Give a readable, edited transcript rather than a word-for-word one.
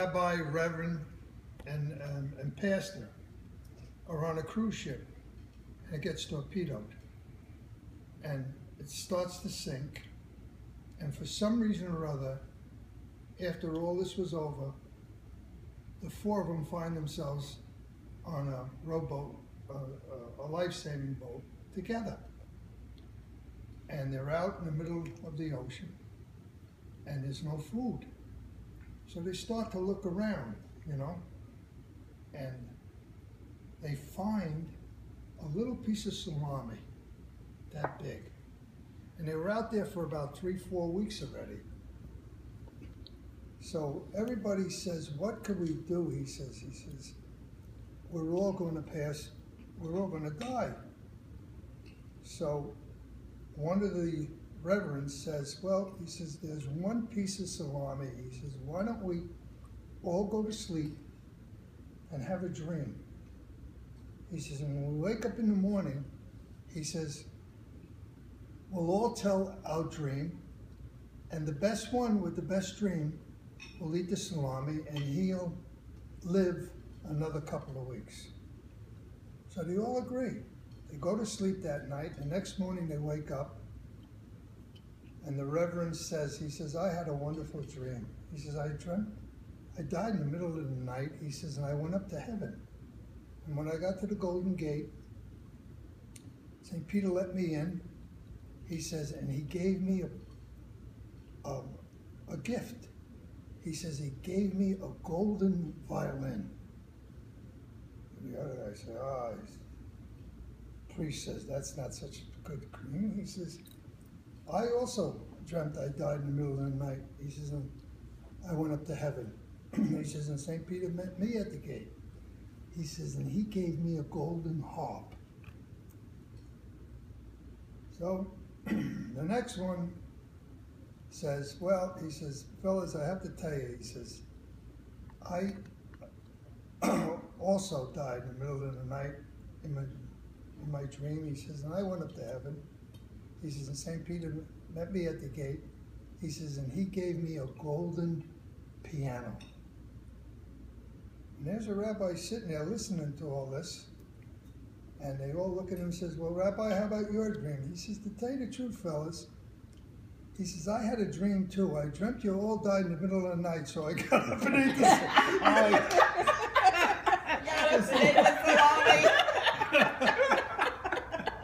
Rabbi, reverend, and pastor are on a cruise ship, and it gets torpedoed, and it starts to sink, and for some reason or other, after all this was over, the four of them find themselves on a rowboat, a life-saving boat, together. And they're out in the middle of the ocean, and there's no food. So they start to look around, you know, and they find a little piece of salami, that big. And they were out there for about 3-4 weeks already. So everybody says, what could we do? He says, we're all going to pass, we're all going to die. So one of the reverends says, well, he says, there's one piece of salami. He says, why don't we all go to sleep and have a dream? He says, and when we wake up in the morning, he says, we'll all tell our dream, and the best one with the best dream will eat the salami, and he'll live another couple of weeks. So they all agree. They go to sleep that night. The next morning they wake up, and the reverend says, he says, I had a wonderful dream. He says, I died in the middle of the night. He says, and I went up to heaven. And when I got to the Golden Gate, St. Peter let me in. He says, and he gave me a gift. He says, he gave me a golden violin. And the other guy said, priest says, that's not such a good dream. He says, I also dreamt I died in the middle of the night. He says, and I went up to heaven. He says, and St. Peter met me at the gate. He says, and he gave me a golden harp. So the next one says, well, he says, fellas, I have to tell you, he says, I also died in the middle of the night in my dream. He says, and I went up to heaven. He says, and St. Peter met me at the gate. He says, and he gave me a golden piano. And there's a rabbi sitting there listening to all this. And they all look at him and says, well, Rabbi, how about your dream? He says, to tell you the truth, fellas, he says, I had a dream too. I dreamt you all died in the middle of the night, so I got up and ate this.